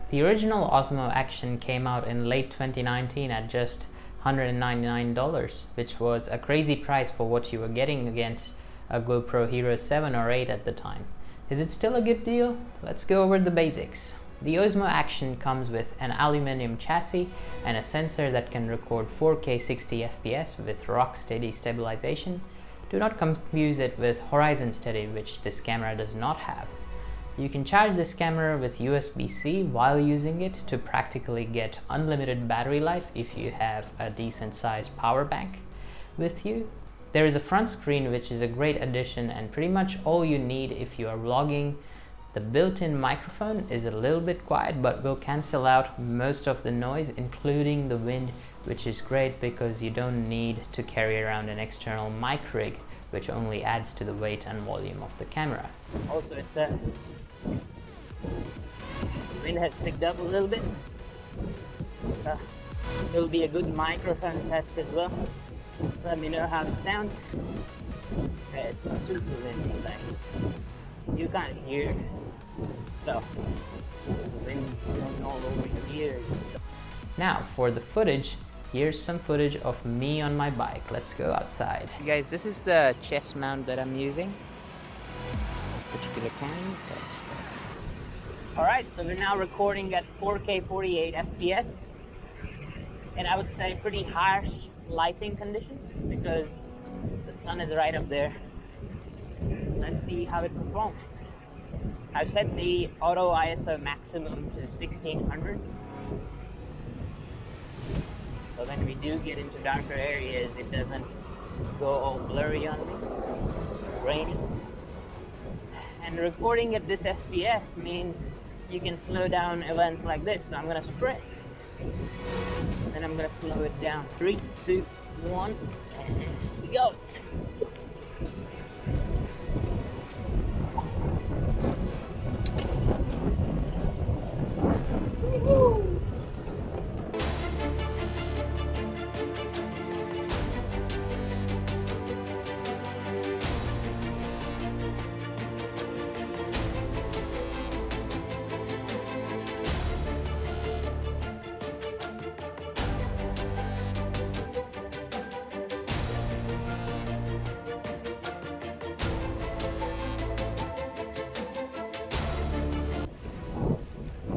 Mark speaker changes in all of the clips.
Speaker 1: The original OSMO Action came out in late 2019 at just $199, which was a crazy price for what you were getting against a GoPro Hero 7 or 8 at the time. Is it still a good deal? Let's go over the basics. The OSMO Action comes with an aluminium chassis and a sensor that can record 4K 60 FPS with Rocksteady stabilization. Do not confuse it with Horizon Steady, which this camera does not have. You can charge this camera with USB-C while using it to practically get unlimited battery life if you have a decent sized power bank with you. There is a front screen which is a great addition and pretty much all you need if you are vlogging. The built-in microphone is a little bit quiet but will cancel out most of the noise, including the wind, which is great because you don't need to carry around an external mic rig, which only adds to the weight and volume of the camera. Also, wind has picked up a little bit. It will be a good microphone test as well. Let me know how it sounds. It's super windy, like you can't hear stuff. The wind's going all over your ears. Now for the footage, here's some footage of me on my bike. Let's go outside. Guys, this is the chest mount that I'm using. This particular kind. Alright, so we're now recording at 4K 48 FPS. And I would say pretty harsh lighting conditions because the sun is right up there. Let's see how it performs. I've set the auto ISO maximum to 1600. So when we do get into darker areas, it doesn't go all blurry on me, grainy. And recording at this FPS means you can slow down events like this. So I'm gonna spray. Then I'm gonna slow it down. 3, 2, 1, and here we go. Woo-hoo.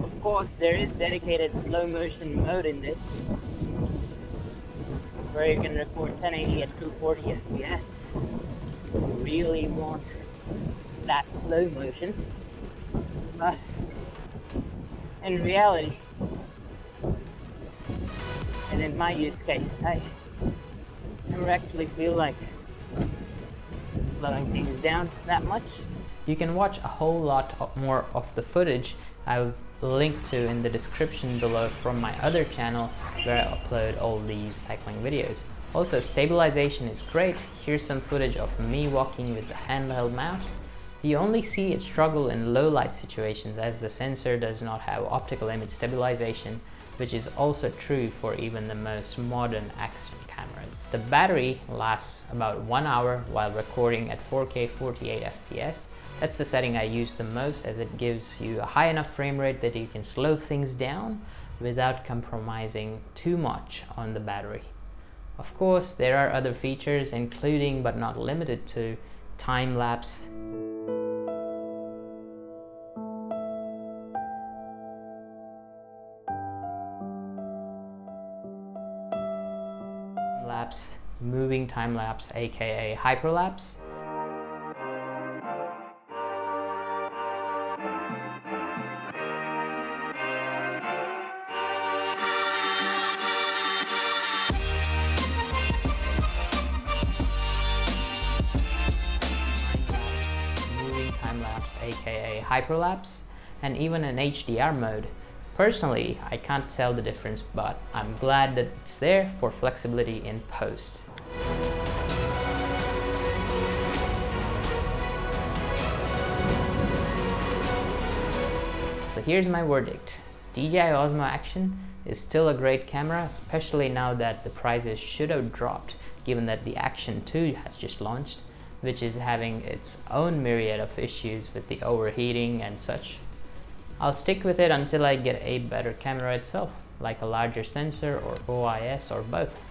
Speaker 1: Of course, there is dedicated slow motion mode in this, where you can record 1080 at 240 FPS. If you really want that slow motion, but in reality, and in my use case, I never actually feel like slowing things down that much. You can watch a whole lot more of the footage I've linked to in the description below from my other channel where I upload all these cycling videos. Also, stabilization is great. Here's some footage of me walking with the handheld mount. You only see it struggle in low light situations as the sensor does not have optical image stabilization, which is also true for even the most modern action cameras. The battery lasts about 1 hour while recording at 4K 48 FPS. That's the setting I use the most as it gives you a high enough frame rate that you can slow things down without compromising too much on the battery. Of course, there are other features including but not limited to time-lapse, moving time-lapse aka hyperlapse, aka hyperlapse, and even an HDR mode. Personally, I can't tell the difference, but I'm glad that it's there for flexibility in post. So here's my verdict. DJI Osmo Action is still a great camera, especially now that the prices should have dropped, given that the Action 2 has just launched, which is having its own myriad of issues with the overheating and such. I'll stick with it until I get a better camera itself, like a larger sensor or OIS or both.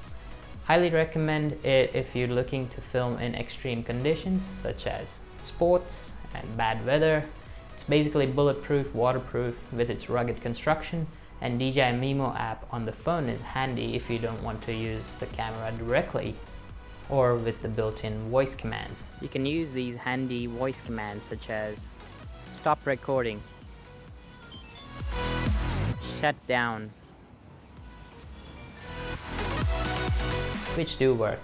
Speaker 1: Highly recommend it if you're looking to film in extreme conditions such as sports and bad weather. It's basically bulletproof, waterproof with its rugged construction, and DJI Mimo app on the phone is handy if you don't want to use the camera directly or with the built-in voice commands. You can use these handy voice commands such as stop recording, shut down, which do work.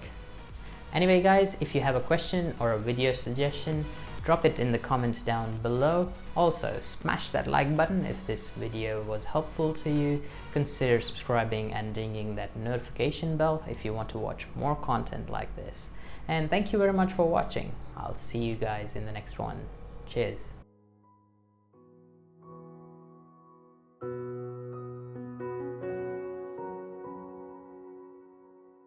Speaker 1: Anyway guys, if you have a question or a video suggestion, drop it in the comments down below. Also, smash that like button if this video was helpful to you. Consider subscribing and dinging that notification bell if you want to watch more content like this. And thank you very much for watching. I'll see you guys in the next one. Cheers.